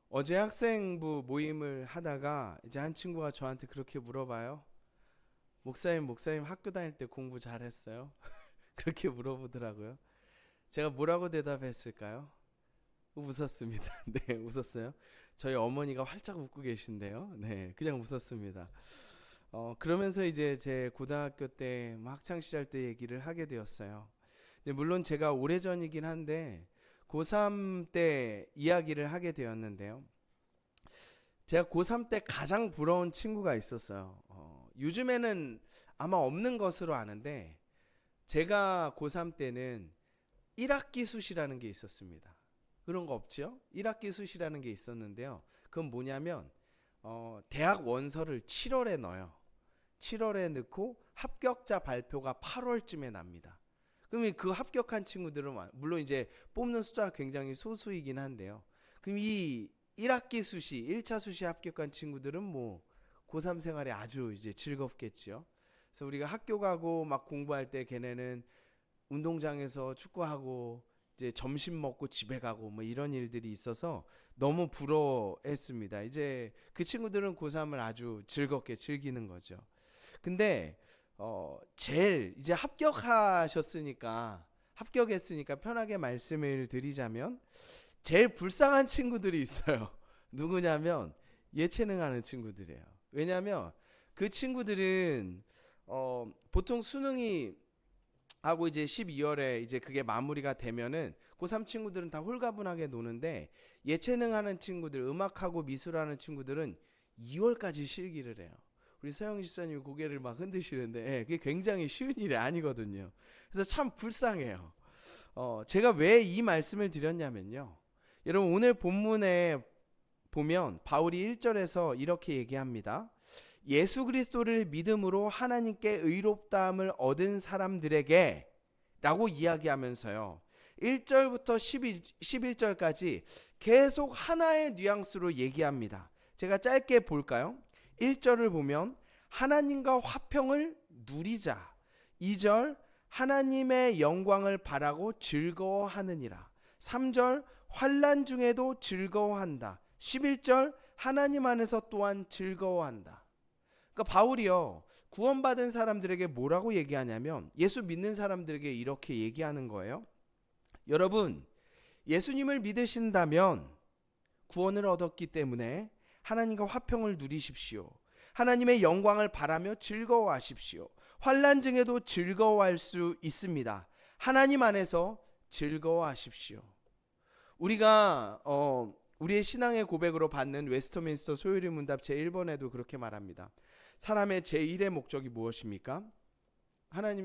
어제 학생부 모임을 하다가 이제 한 친구가 저한테 그렇게 물어봐요. 목사님 학교 다닐 때 공부 잘했어요? 그렇게 물어보더라고요. 제가 뭐라고 대답했을까요? 웃었습니다. 네, 웃었어요. 저희 어머니가 활짝 웃고 계신데요. 네, 그냥 웃었습니다. 그러면서 이제 제 고등학교 때뭐 학창 시절 때 얘기를 하게 되었어요. 근데 물론 제가 오래전이긴 한데 고3 때 이야기를 하게 되었는데요. 제가 고3 때 가장 부러운 친구가 있었어요. 요즘에는 아마 없는 것으로 아는데 제가 고3 때는 1학기 수시라는 게 있었습니다. 그런 거 없죠? 1학기 수시라는 게 있었는데요. 그건 뭐냐면 대학 원서를 7월에 넣어요. 7월에 넣고 합격자 발표가 8월쯤에 납니다. 그러면 그 합격한 친구들은 물론 이제 뽑는 숫자가 굉장히 소수이긴 한데요. 그럼 이 1학기 수시, 1차 수시 합격한 친구들은 뭐 고3 생활이 아주 이제 즐겁겠죠. 그래서 우리가 학교 가고 막 공부할 때 걔네는 운동장에서 축구하고 이제 점심 먹고 집에 가고 뭐 이런 일들이 있어서 너무 부러워했습니다. 이제 그 친구들은 고3을 아주 즐겁게 즐기는 거죠. 근데 제일 이제 합격했으니까 편하게 말씀을 드리자면 제일 불쌍한 친구들이 있어요. 누구냐면 예체능하는 친구들이에요. 왜냐하면 그 친구들은 보통 수능이 하고 이제 12월에 이제 그게 마무리가 되면은 고3 친구들은 다 홀가분하게 노는데 예체능하는 친구들, 음악하고 미술하는 친구들은 2월까지 실기를 해요. 우리 서영 집사님 고개를 막 흔드시는데 그게 굉장히 쉬운 일이 아니거든요. 그래서 참 불쌍해요. 제가 왜 이 말씀을 드렸냐면요. 여러분 오늘 본문에 보면 바울이 1절에서 이렇게 얘기합니다. 예수 그리스도를 믿음으로 하나님께 의롭다함을 얻은 사람들에게 라고 이야기하면서요. 1절부터 11절까지 계속 하나의 뉘앙스로 얘기합니다. 제가 짧게 볼까요? 1절을 보면 하나님과 화평을 누리자. 2절 하나님의 영광을 바라고 즐거워하느니라. 3절 환난 중에도 즐거워한다. 11절 하나님 안에서 또한 즐거워한다. 그러니까 바울이요 구원받은 사람들에게 뭐라고 얘기하냐면 예수 믿는 사람들에게 이렇게 얘기하는 거예요. 여러분 예수님을 믿으신다면 구원을 얻었기 때문에 하나님과 화평을 누리십시오. 하나님의 영광을 바라며 즐거워하십시오. 환난 중에도 즐거워할 수 있습니다. 하나님 안에서 즐거워하십시오. 우리가 우리의 신앙의 고백으로 받는 웨스터민스터 소요리 문답 제1번에도 그렇게 말합니다. 사람의 제1의 목적이 무엇입니까?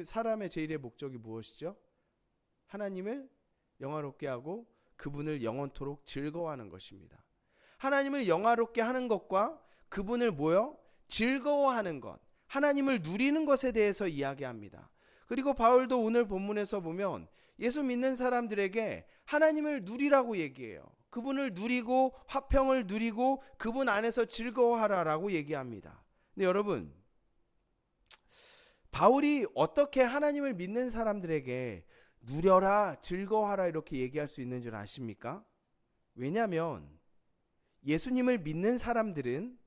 사람의 제1의 목적이 무엇이죠? 하나님을 영화롭게 하고 그분을 영원토록 즐거워하는 것입니다. 하나님을 영화롭게 하는 것과 그분을 즐거워하는 것, 하나님을 누리는 것에 대해서 이야기합니다. 그리고 바울도 오늘 본문에서 보면 예수 믿는 사람들에게 하나님을 누리라고 얘기해요. 그분을 누리고 화평을 누리고 그분 안에서 즐거워하라라고 얘기합니다. 근데 여러분 바울이 어떻게 하나님을 믿는 사람들에게 누려라 즐거워하라 이렇게 얘기할 수 있는 줄 아십니까? 왜냐하면 예수님을 믿는 사람들은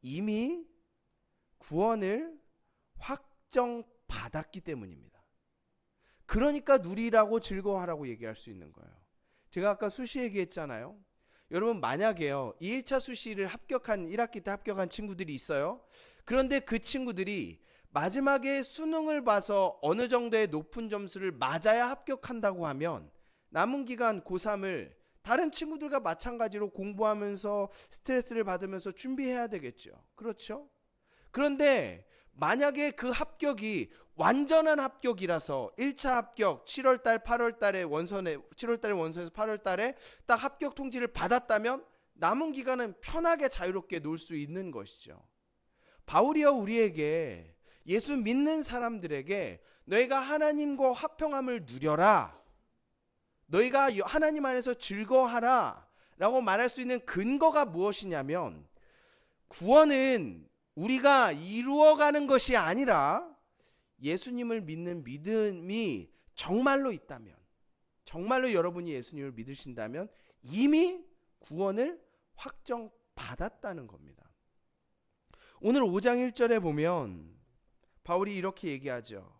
이미 구원을 확정받았기 때문입니다. 그러니까 누리라고 즐거워하라고 얘기할 수 있는 거예요. 제가 아까 수시 얘기했잖아요. 여러분 만약에요 1차 수시를 1학기 때 합격한 친구들이 있어요. 그런데 그 친구들이 마지막에 수능을 봐서 어느 정도의 높은 점수를 맞아야 합격한다고 하면 남은 기간 고3을 다른 친구들과 마찬가지로 공부하면서 스트레스를 받으면서 준비해야 되겠죠. 그렇죠? 그런데 만약에 그 합격이 완전한 합격이라서 1차 합격 7월달 8월달에 7월달에 원서에서 8월달에 딱 합격 통지를 받았다면 남은 기간은 편하게 자유롭게 놀 수 있는 것이죠. 바울이여 우리에게 예수 믿는 사람들에게 너희가 하나님과 화평함을 누려라, 너희가 하나님 안에서 즐거워하라 라고 말할 수 있는 근거가 무엇이냐면 구원은 우리가 이루어가는 것이 아니라 예수님을 믿는 믿음이 정말로 있다면, 정말로 여러분이 예수님을 믿으신다면 이미 구원을 확정받았다는 겁니다. 오늘 5장 1절에 보면 바울이 이렇게 얘기하죠.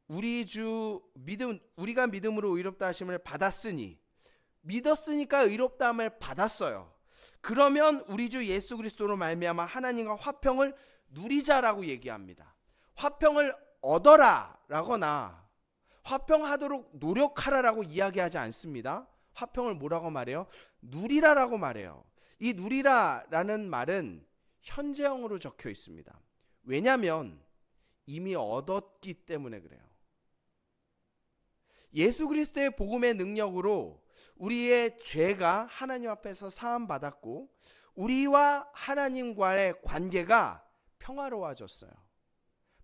우리가 믿음으로 의롭다 하심을 받았으니, 믿었으니까 의롭다 함을 받았어요. 그러면 우리 주 예수 그리스도로 말미암아 하나님과 화평을 누리자라고 얘기합니다. 화평을 얻어라라거나 화평하도록 노력하라라고 이야기하지 않습니다. 화평을 뭐라고 말해요? 누리라라고 말해요. 이 누리라라는 말은 현재형으로 적혀 있습니다. 왜냐하면 이미 얻었기 때문에 그래요. 예수 그리스도의 복음의 능력으로 우리의 죄가 하나님 앞에서 사함받았고 우리와 하나님과의 관계가 평화로워졌어요.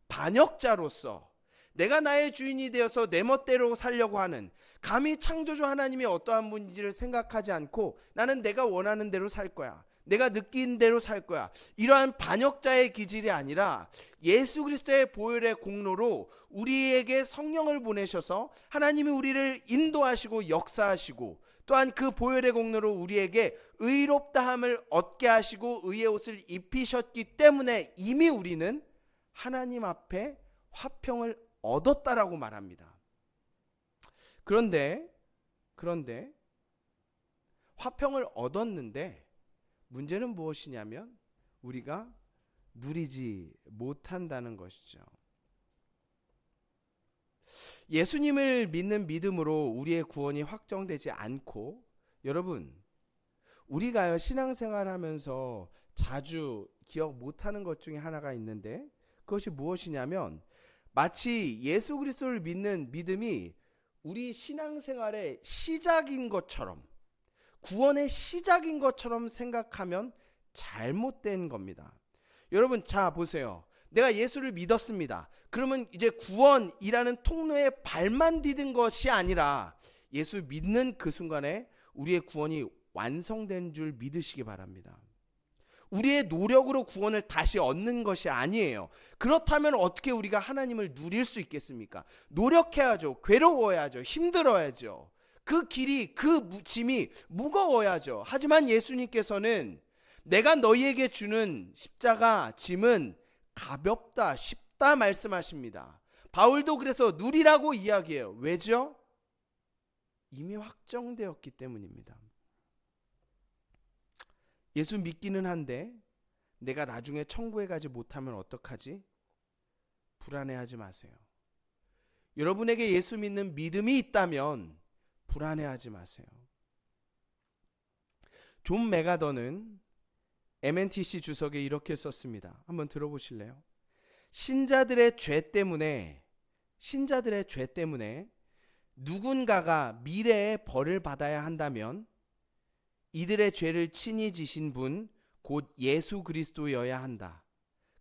반역자로서 내가 나의 주인이 되어서 내 멋대로 살려고 하는, 감히 창조주 하나님이 어떠한 분인지를 생각하지 않고 나는 내가 원하는 대로 살 거야, 내가 느낀 대로 살 거야, 이러한 반역자의 기질이 아니라 예수 그리스도의 보혈의 공로로 우리에게 성령을 보내셔서 하나님이 우리를 인도하시고 역사하시고 또한 그 보혈의 공로로 우리에게 의롭다함을 얻게 하시고 의의 옷을 입히셨기 때문에 이미 우리는 하나님 앞에 화평을 얻었다라고 말합니다. 그런데 화평을 얻었는데 문제는 무엇이냐면 우리가 누리지 못한다는 것이죠. 예수님을 믿는 믿음으로 우리의 구원이 확정되지 않고, 여러분, 우리가요 신앙생활하면서 자주 기억 못하는 것 중에 하나가 있는데 그것이 무엇이냐면 마치 예수 그리스도를 믿는 믿음이 우리 신앙생활의 시작인 것처럼, 구원의 시작인 것처럼 생각하면 잘못된 겁니다. 여러분, 자 보세요. 내가 예수를 믿었습니다. 그러면 이제 구원이라는 통로에 발만 디딘 것이 아니라 예수 믿는 그 순간에 우리의 구원이 완성된 줄 믿으시기 바랍니다. 우리의 노력으로 구원을 다시 얻는 것이 아니에요. 그렇다면 어떻게 우리가 하나님을 누릴 수 있겠습니까? 노력해야죠. 괴로워야죠. 힘들어야죠. 그 길이, 그 짐이 무거워야죠. 하지만 예수님께서는 내가 너희에게 주는 십자가 짐은 가볍다, 쉽다 말씀하십니다. 바울도 그래서 누리라고 이야기해요. 왜죠? 이미 확정되었기 때문입니다. 예수 믿기는 한데 내가 나중에 천국에 가지 못하면 어떡하지? 불안해하지 마세요. 여러분에게 예수 믿는 믿음이 있다면 불안해하지 마세요. 존 메가더는 MNTC 주석에 이렇게 썼습니다. 한번 들어보실래요? 신자들의 죄 때문에 누군가가 미래에 벌을 받아야 한다면 이들의 죄를 친히 지신 분 곧 예수 그리스도여야 한다.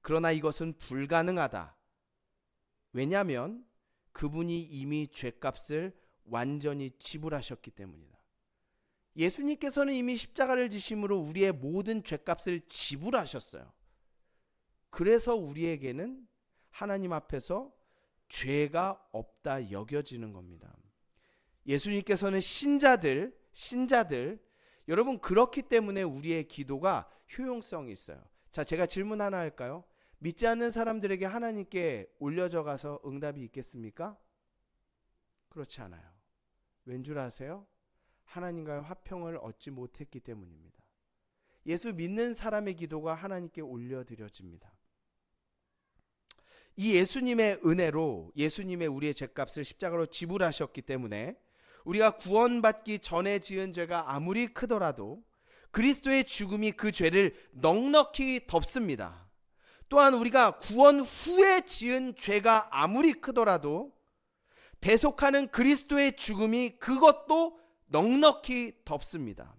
그러나 이것은 불가능하다. 왜냐하면 그분이 이미 죄값을 완전히 지불하셨기 때문이다. 예수님께서는 이미 십자가를 지심으로 우리의 모든 죄값을 지불하셨어요. 그래서 우리에게는 하나님 앞에서 죄가 없다 여겨지는 겁니다. 예수님께서는 신자들, 여러분, 그렇기 때문에 우리의 기도가 효용성이 있어요. 자, 제가 질문 하나 할까요? 믿지 않는 사람들에게 하나님께 올려져 가서 응답이 있겠습니까? 그렇지 않아요. 왠 줄 아세요? 하나님과의 화평을 얻지 못했기 때문입니다. 예수 믿는 사람의 기도가 하나님께 올려드려집니다. 이 예수님의 은혜로 예수님의 우리의 죄값을 십자가로 지불하셨기 때문에 우리가 구원받기 전에 지은 죄가 아무리 크더라도 그리스도의 죽음이 그 죄를 넉넉히 덮습니다. 또한 우리가 구원 후에 지은 죄가 아무리 크더라도 대속하는 그리스도의 죽음이 그것도 넉넉히 덮습니다.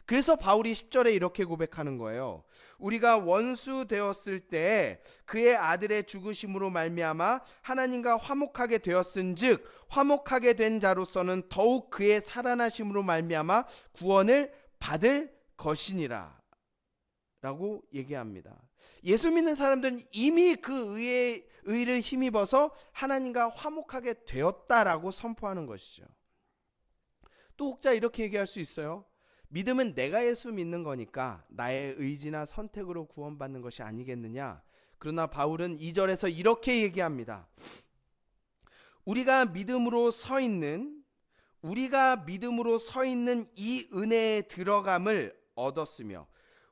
그래서 바울이 10절에 이렇게 고백하는 거예요. 우리가 원수 되었을 때 그의 아들의 죽으심으로 말미암아 하나님과 화목하게 되었은즉 화목하게 된 자로서는 더욱 그의 살아나심으로 말미암아 구원을 받을 것이니라 라고 얘기합니다. 예수 믿는 사람들은 이미 그 의를 힘입어서 하나님과 화목하게 되었다라고 선포하는 것이죠. 또 혹자 이렇게 얘기할 수 있어요. 믿음은 내가 예수 믿는 거니까 나의 의지나 선택으로 구원받는 것이 아니겠느냐. 그러나 바울은 2절에서 이렇게 얘기합니다. 우리가 믿음으로 서 있는 이 은혜에 들어감을 얻었으며,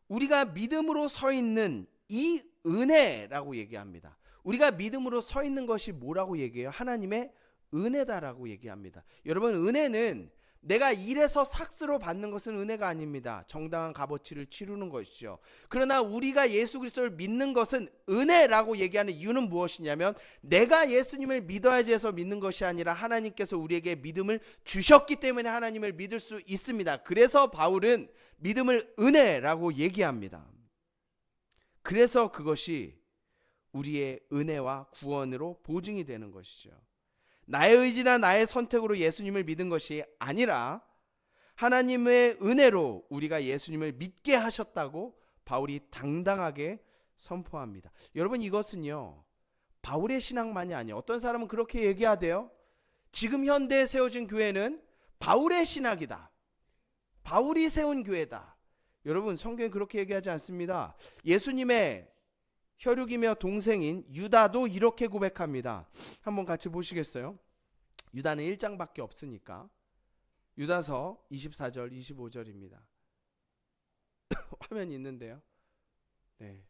우리가 믿음으로 서 있는 이 은혜라고 얘기합니다. 우리가 믿음으로 서 있는 것이 뭐라고 얘기해요? 하나님의 은혜다라고 얘기합니다. 여러분, 은혜는 내가 일해서 삭스로 받는 것은 은혜가 아닙니다. 정당한 값어치를 치르는 것이죠. 그러나 우리가 예수 그리스도를 믿는 것은 은혜라고 얘기하는 이유는 무엇이냐면, 내가 예수님을 믿어야지 해서 믿는 것이 아니라 하나님께서 우리에게 믿음을 주셨기 때문에 하나님을 믿을 수 있습니다. 그래서 바울은 믿음을 은혜라고 얘기합니다. 그래서 그것이 우리의 은혜와 구원으로 보증이 되는 것이죠. 나의 의지나 나의 선택으로 예수님을 믿은 것이 아니라 하나님의 은혜로 우리가 예수님을 믿게 하셨다고 바울이 당당하게 선포합니다. 여러분, 이것은요, 바울의 신앙만이 아니에요. 어떤 사람은 그렇게 얘기하대요. 지금 현대에 세워진 교회는 바울의 신학이다. 바울이 세운 교회다. 여러분, 성경이 그렇게 얘기하지 않습니다. 예수님의 혈육이며 동생인 유다도 이렇게 고백합니다. 한번 같이 보시겠어요? 유다는 1장밖에 없으니까. 유다서 24절 25절입니다. 화면이 있는데요. 네.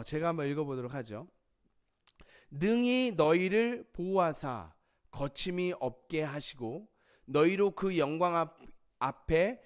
제가 한번 읽어보도록 하죠. 능히 너희를 보호하사 거침이 없게 하시고 너희로 그 영광 앞에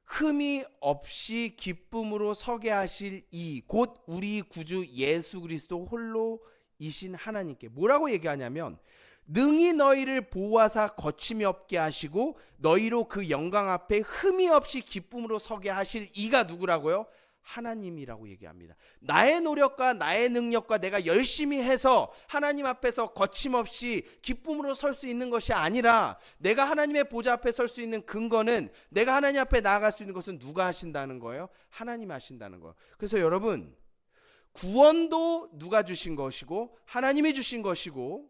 흠이 없이 기쁨으로 서게 하실 이 곧 우리 구주 예수 그리스도 홀로이신 하나님께. 뭐라고 얘기하냐면, 능히 너희를 보호하사 거침이 없게 하시고 너희로 그 영광 앞에 흠이 없이 기쁨으로 서게 하실 이가 누구라고요? 하나님이라고 얘기합니다. 나의 노력과 나의 능력과 내가 열심히 해서 하나님 앞에서 거침없이 기쁨으로 설 수 있는 것이 아니라, 내가 하나님의 보좌 앞에 설 수 있는 근거는, 내가 하나님 앞에 나아갈 수 있는 것은 누가 하신다는 거예요? 하나님 하신다는 거예요. 그래서 여러분, 구원도 누가 주신 것이고 하나님이 주신 것이고,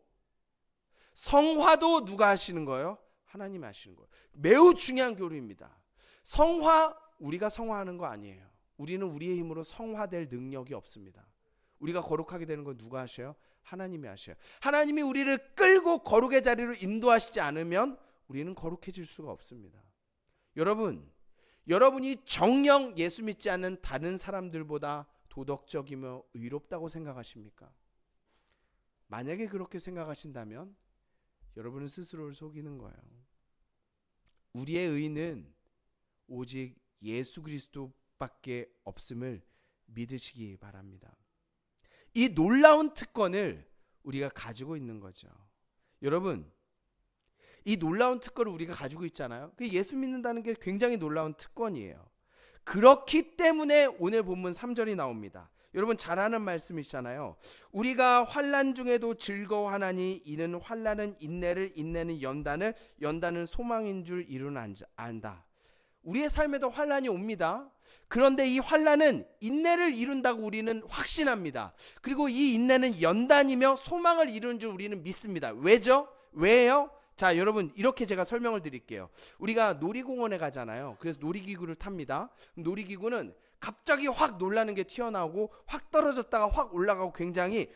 성화도 누가 하시는 거예요? 하나님이 하시는 거예요. 매우 중요한 교리입니다. 성화, 우리가 성화하는 거 아니에요. 우리는 우리의 힘으로 성화될 능력이 없습니다. 우리가 거룩하게 되는 건 누가 하셔요? 하나님이 하셔요. 하나님이 우리를 끌고 거룩의 자리로 인도하시지 않으면 우리는 거룩해질 수가 없습니다. 여러분이 정녕 예수 믿지 않는 다른 사람들보다 도덕적이며 의롭다고 생각하십니까? 만약에 그렇게 생각하신다면 여러분은 스스로를 속이는 거예요. 우리의 의는 오직 예수 그리스도 밖에 없음을 믿으시기 바랍니다. 이 놀라운 특권을 우리가 가지고 있는 거죠. 여러분, 이 놀라운 특권을 우리가 가지고 있잖아요. 예수 믿는다는 게 굉장히 놀라운 특권이에요. 그렇기 때문에 오늘 본문 3절이 나옵니다. 여러분, 잘 아는 말씀이시잖아요. 우리가 환난 중에도 즐거워하나니 이는 환난은 인내를, 인내는 연단을, 연단은 소망인 줄 이루는 안다. 우리의 삶에도 환난이 옵니다. 그런데 이 환난은 인내를 이룬다고 우리는 확신합니다. 그리고 이 인내는 연단이며 소망을 이루는 줄 우리는 믿습니다. 왜죠? 왜요? 자, 여러분, 이렇게 제가 설명을 드릴게요. 우리가 놀이공원에 가잖아요. 그래서 놀이기구를 탑니다. 놀이기구는 갑자기 확 놀라는 게 튀어나오고 확 떨어졌다가 확 올라가고 굉장히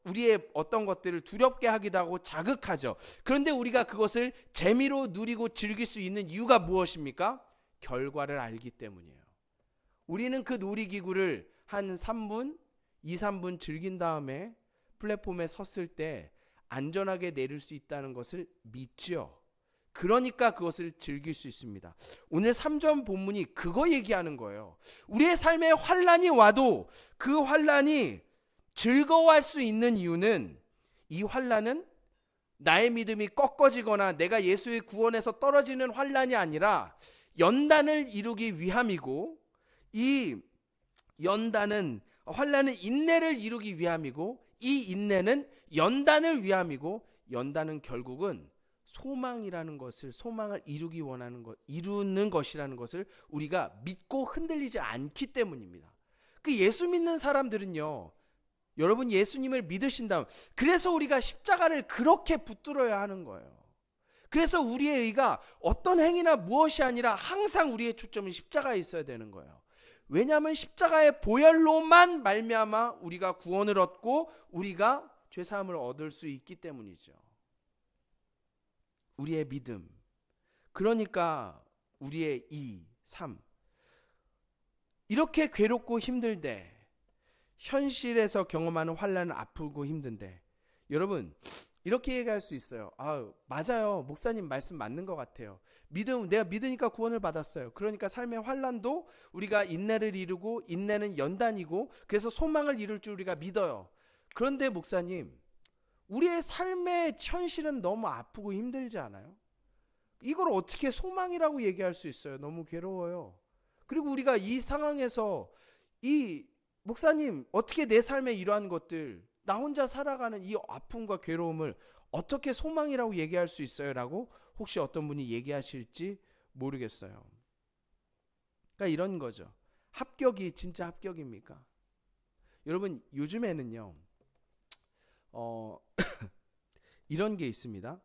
우리의 어떤 것들을 두렵게 하기도 하고 자극하죠. 그런데 우리가 그것을 재미로 누리고 즐길 수 있는 이유가 무엇입니까? 결과를 알기 때문이에요. 우리는 그 놀이기구를 한 3분, 2, 3분 즐긴 다음에 플랫폼에 섰을 때 안전하게 내릴 수 있다는 것을 믿죠. 그러니까 그것을 즐길 수 있습니다. 오늘 3절 본문이 그거 얘기하는 거예요. 우리의 삶에 환난이 와도 그 환난이 즐거워할 수 있는 이유는, 이 환난은 나의 믿음이 꺾어지거나 내가 예수의 구원에서 떨어지는 환난이 아니라 연단을 이루기 위함이고, 이 환난은 인내를 이루기 위함이고, 이 인내는 연단을 위함이고, 연단은 결국은 소망이라는 것을, 소망을 이루는 것이라는 것을 우리가 믿고 흔들리지 않기 때문입니다. 그 예수 믿는 사람들은요, 여러분 예수님을 믿으신다면, 그래서 우리가 십자가를 그렇게 붙들어야 하는 거예요. 그래서 우리의 의가 어떤 행위나 무엇이 아니라 항상 우리의 초점은 십자가에 있어야 되는 거예요. 왜냐하면 십자가의 보혈로만 말미암아 우리가 구원을 얻고 우리가 죄사함을 얻을 수 있기 때문이죠. 우리의 믿음, 그러니까 우리의 삶, 이렇게 괴롭고 힘들때, 현실에서 경험하는 환난은 아프고 힘든데, 여러분 이렇게 얘기할 수 있어요. 맞아요, 목사님 말씀 맞는 것 같아요. 내가 믿으니까 구원을 받았어요. 그러니까 삶의 환난도 우리가 인내를 이루고, 인내는 연단이고, 그래서 소망을 이룰 줄 우리가 믿어요. 그런데 목사님, 우리의 삶의 현실은 너무 아프고 힘들지 않아요? 이걸 어떻게 소망이라고 얘기할 수 있어요? 너무 괴로워요. 그리고 우리가 이 상황에서 목사님, 어떻게 내 삶에 이러한 것들, 나 혼자 살아가는 이 아픔과 괴로움을 어떻게 소망이라고 얘기할 수 있어요? 라고 혹시 어떤 분이 얘기하실지 모르겠어요. 그러니까 이런 거죠. 합격이 진짜 합격입니까? 여러분, 요즘에는요, 이런 게 있습니다.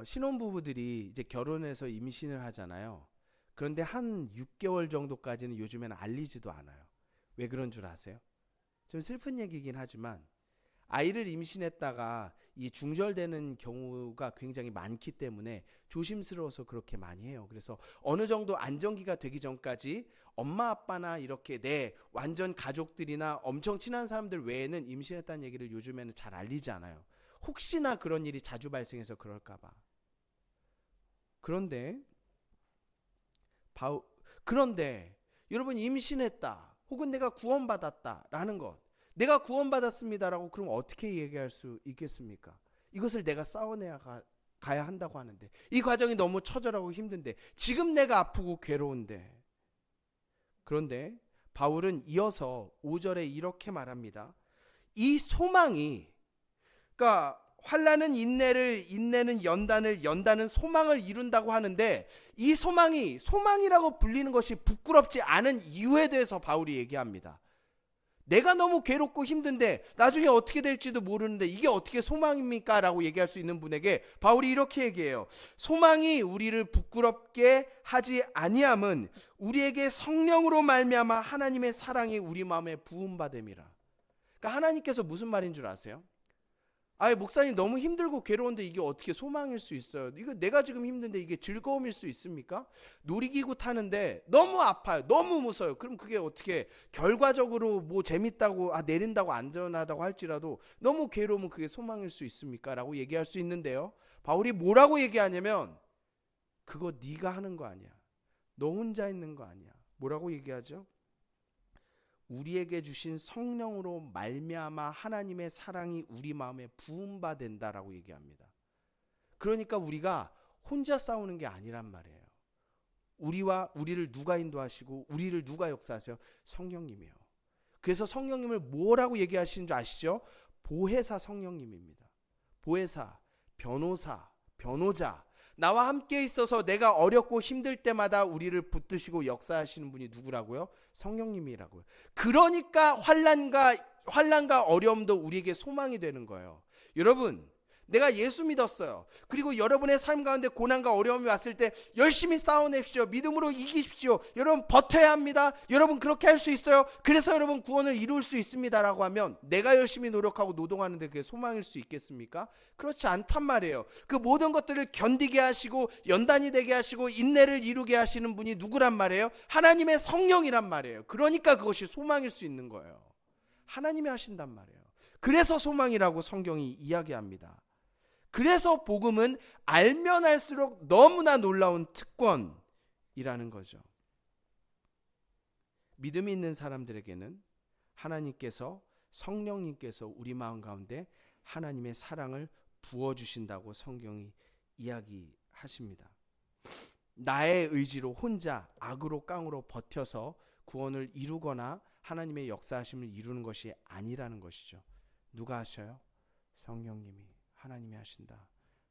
신혼부부들이 이제 결혼해서 임신을 하잖아요. 그런데 한 6개월 정도까지는 요즘에는 알리지도 않아요. 왜 그런 줄 아세요? 좀 슬픈 얘기긴 하지만, 아이를 임신했다가 이 중절되는 경우가 굉장히 많기 때문에 조심스러워서 그렇게 많이 해요. 그래서 어느 정도 안정기가 되기 전까지 엄마 아빠나 이렇게 내 완전 가족들이나 엄청 친한 사람들 외에는 임신했다는 얘기를 요즘에는 잘 알리지 않아요. 혹시나 그런 일이 자주 발생해서 그럴까봐. 그런데 여러분, 임신했다 혹은 내가 구원받았다라는 것, 내가 구원받았습니다라고 그럼 어떻게 얘기할 수 있겠습니까? 이것을 내가 싸워내야 가야 한다고 하는데, 이 과정이 너무 처절하고 힘든데, 지금 내가 아프고 괴로운데. 그런데 바울은 이어서 5절에 이렇게 말합니다. 이 소망이, 그러니까 환난은 인내를, 인내는 연단을, 연단은 소망을 이룬다고 하는데, 이 소망이라고 불리는 것이 부끄럽지 않은 이유에 대해서 바울이 얘기합니다. 내가 너무 괴롭고 힘든데 나중에 어떻게 될지도 모르는데 이게 어떻게 소망입니까? 라고 얘기할 수 있는 분에게 바울이 이렇게 얘기해요. 소망이 우리를 부끄럽게 하지 아니함은 우리에게 성령으로 말미암아 하나님의 사랑이 우리 마음에 부음받음이라. 그러니까 하나님께서 무슨 말인 줄 아세요? 목사님 너무 힘들고 괴로운데 이게 어떻게 소망일 수 있어요? 이거 내가 지금 힘든데 이게 즐거움일 수 있습니까? 놀이기구 타는데 너무 아파요, 너무 무서워요. 그럼 그게 어떻게 결과적으로 뭐 재밌다고, 내린다고 안전하다고 할지라도 너무 괴로우면 그게 소망일 수 있습니까? 라고 얘기할 수 있는데요, 바울이 뭐라고 얘기하냐면, 그거 네가 하는 거 아니야, 너 혼자 있는 거 아니야. 뭐라고 얘기하죠? 우리에게 주신 성령으로 말미암아 하나님의 사랑이 우리 마음에 부음받는다라고 얘기합니다. 그러니까 우리가 혼자 싸우는 게 아니란 말이에요. 우리를 누가 인도하시고 우리를 누가 역사하세요? 성령님이요. 그래서 성령님을 뭐라고 얘기하시는 줄 아시죠? 보혜사 성령님입니다. 보혜사, 변호사, 변호자, 나와 함께 있어서 내가 어렵고 힘들 때마다 우리를 붙드시고 역사하시는 분이 누구라고요? 성령님이라고요. 그러니까 환난과 어려움도 우리에게 소망이 되는 거예요. 여러분, 내가 예수 믿었어요. 그리고 여러분의 삶 가운데 고난과 어려움이 왔을 때 열심히 싸워내십시오. 믿음으로 이기십시오. 여러분 버텨야 합니다. 여러분 그렇게 할 수 있어요. 그래서 여러분 구원을 이룰 수 있습니다라고 하면, 내가 열심히 노력하고 노동하는데 그게 소망일 수 있겠습니까? 그렇지 않단 말이에요. 그 모든 것들을 견디게 하시고 연단이 되게 하시고 인내를 이루게 하시는 분이 누구란 말이에요? 하나님의 성령이란 말이에요. 그러니까 그것이 소망일 수 있는 거예요. 하나님이 하신단 말이에요. 그래서 소망이라고 성경이 이야기합니다. 그래서 복음은 알면 알수록 너무나 놀라운 특권이라는 거죠. 믿음이 있는 사람들에게는 하나님께서, 성령님께서 우리 마음 가운데 하나님의 사랑을 부어주신다고 성경이 이야기하십니다. 나의 의지로 혼자 악으로 깡으로 버텨서 구원을 이루거나 하나님의 역사하심을 이루는 것이 아니라는 것이죠. 누가 하셔요? 성령님이, 하나님이 하신다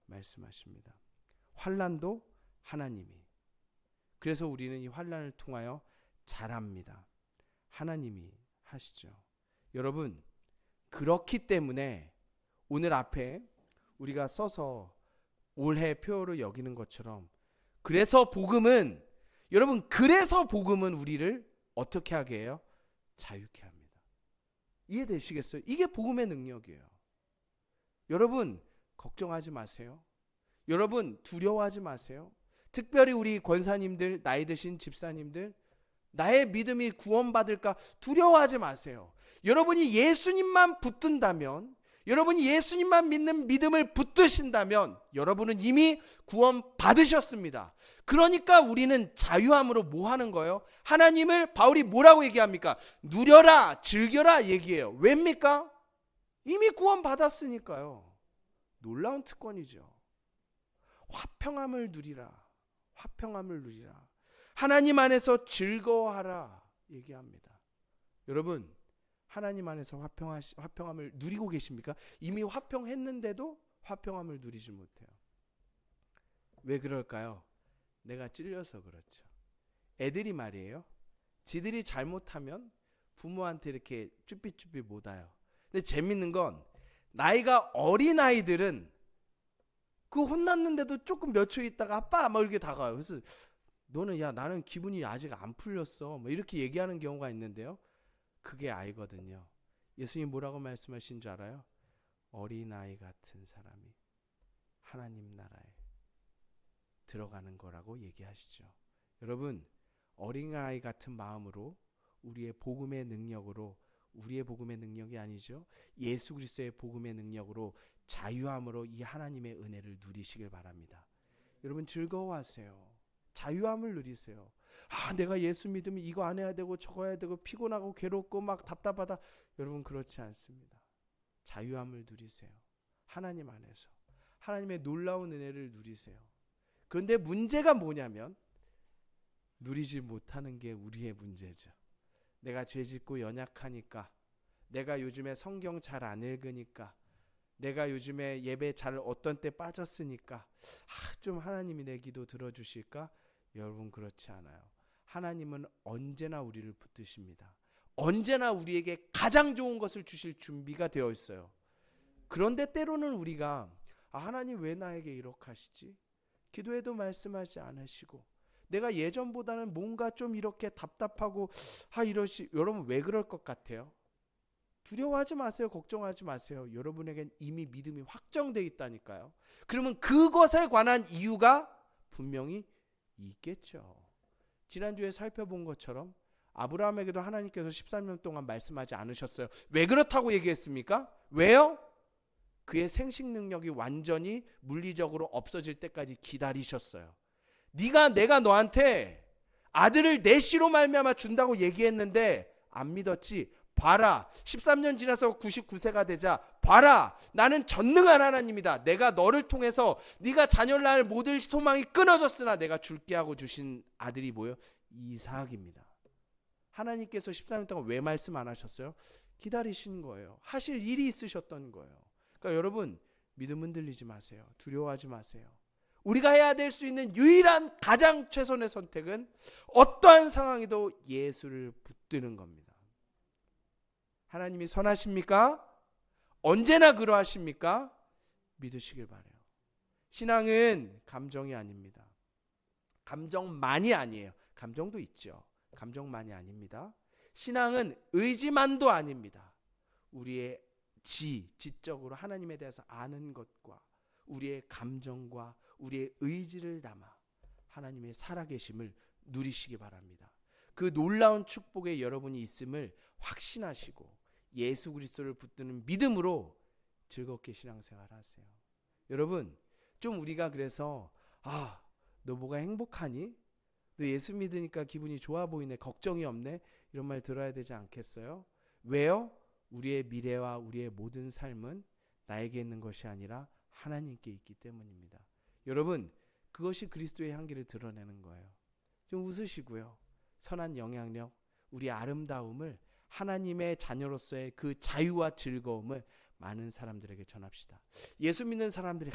말씀하십니다. 환난도 하나님이. 그래서 우리는 이 환난을 통하여 자랍니다. 하나님이 하시죠. 여러분, 그렇기 때문에 오늘 앞에 우리가 써서 올해 표어로 여기는 것처럼, 그래서 복음은, 여러분, 그래서 복음은 우리를 어떻게 하게 해요? 자유케 합니다. 이해되시겠어요? 이게 복음의 능력이에요. 여러분, 걱정하지 마세요. 여러분, 두려워하지 마세요. 특별히 우리 권사님들, 나이 드신 집사님들, 나의 믿음이 구원받을까 두려워하지 마세요. 여러분이 예수님만 붙든다면, 여러분이 예수님만 믿는 믿음을 붙드신다면 여러분은 이미 구원 받으셨습니다. 그러니까 우리는 자유함으로 뭐 하는 거예요? 하나님을 바울이 뭐라고 얘기합니까? 누려라, 즐겨라 얘기해요. 왜입니까? 이미 구원 받았으니까요. 놀라운 특권이죠. 화평함을 누리라. 화평함을 누리라. 하나님 안에서 즐거워하라 얘기합니다. 여러분, 하나님 안에서 화평함을 누리고 계십니까? 이미 화평했는데도 화평함을 누리지 못해요. 왜 그럴까요? 내가 찔려서 그렇죠. 애들이 말이에요, 지들이 잘못하면 부모한테 이렇게 쭈삐쭈삐 못 와요. 근데 재밌는 건 나이가 어린 아이들은 그 혼났는데도 조금 몇 초 있다가 아빠 막 이렇게 다가와요. 그래서 너는, 야, 나는 기분이 아직 안 풀렸어, 뭐 이렇게 얘기하는 경우가 있는데요, 그게 아이거든요. 예수님 뭐라고 말씀하신 줄 알아요? 어린아이 같은 사람이 하나님 나라에 들어가는 거라고 얘기하시죠. 여러분, 어린아이 같은 마음으로 우리의 복음의 능력으로, 우리의 복음의 능력이 아니죠, 예수 그리스도의 복음의 능력으로 자유함으로 이 하나님의 은혜를 누리시길 바랍니다. 여러분, 즐거워하세요. 자유함을 누리세요. 내가 예수 믿으면 이거 안 해야 되고 저거 해야 되고 피곤하고 괴롭고 막 답답하다. 여러분, 그렇지 않습니다. 자유함을 누리세요. 하나님 안에서 하나님의 놀라운 은혜를 누리세요. 그런데 문제가 뭐냐면 누리지 못하는 게 우리의 문제죠. 내가 죄짓고 연약하니까, 내가 요즘에 성경 잘 안 읽으니까, 내가 요즘에 예배 잘 어떤 때 빠졌으니까 좀 하나님이 내 기도 들어주실까? 여러분, 그렇지 않아요. 하나님은 언제나 우리를 붙드십니다. 언제나 우리에게 가장 좋은 것을 주실 준비가 되어 있어요. 그런데 때로는 우리가 하나님 왜 나에게 이렇게 하시지? 기도해도 말씀하지 않으시고 내가 예전보다는 뭔가 좀 이렇게 답답하고 여러분, 왜 그럴 것 같아요? 두려워하지 마세요. 걱정하지 마세요. 여러분에겐 이미 믿음이 확정되어 있다니까요. 그러면 그것에 관한 이유가 분명히 있겠죠. 지난주에 살펴본 것처럼 아브라함에게도 하나님께서 13년 동안 말씀하지 않으셨어요. 왜 그렇다고 얘기했습니까? 왜요? 그의 생식 능력이 완전히 물리적으로 없어질 때까지 기다리셨어요. 내가 너한테 아들을 내 씨로 말미암아 준다고 얘기했는데 안 믿었지? 봐라, 13년 지나서 99세가 되자 봐라, 나는 전능한 하나님이다. 내가 너를 통해서 네가 자녀를 낳을 모든 소망이 끊어졌으나 내가 줄게 하고 주신 아들이 뭐예요? 이삭입니다. 하나님께서 13년 동안 왜 말씀 안 하셨어요? 기다리신 거예요. 하실 일이 있으셨던 거예요. 그러니까 여러분, 믿음 흔들리지 마세요. 두려워하지 마세요. 우리가 해야 될 수 있는 유일한 가장 최선의 선택은 어떠한 상황에도 예수를 붙드는 겁니다. 하나님이 선하십니까? 언제나 그러하십니까? 믿으시길 바라요. 신앙은 감정이 아닙니다. 감정만이 아니에요. 감정도 있죠. 감정만이 아닙니다. 신앙은 의지만도 아닙니다. 우리의 지적으로 하나님에 대해서 아는 것과 우리의 감정과 우리의 의지를 담아 하나님의 살아계심을 누리시기 바랍니다. 그 놀라운 축복에 여러분이 있음을 확신하시고 예수 그리스도를 붙드는 믿음으로 즐겁게 신앙생활 하세요. 여러분, 좀 우리가 그래서 너 뭐가 행복하니? 너 예수 믿으니까 기분이 좋아 보이네, 걱정이 없네, 이런 말 들어야 되지 않겠어요? 왜요? 우리의 미래와 우리의 모든 삶은 나에게 있는 것이 아니라 하나님께 있기 때문입니다. 여러분, 그것이 그리스도의 향기를 드러내는 거예요. 좀 웃으시고요. 선한 영향력, 우리의 아름다움을, 하나님의 자녀로서의 그 자유와 즐거움을 많은 사람들에게 전합시다. 예수 믿는 사람들이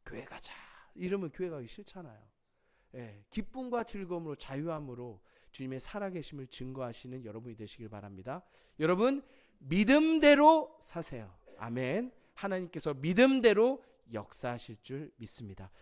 교회 가자 이러면 교회 가기 싫잖아요. 기쁨과 즐거움으로, 자유함으로 주님의 살아계심을 증거하시는 여러분이 되시길 바랍니다. 여러분, 믿음대로 사세요. 아멘. 하나님께서 믿음대로 역사하실 줄 믿습니다.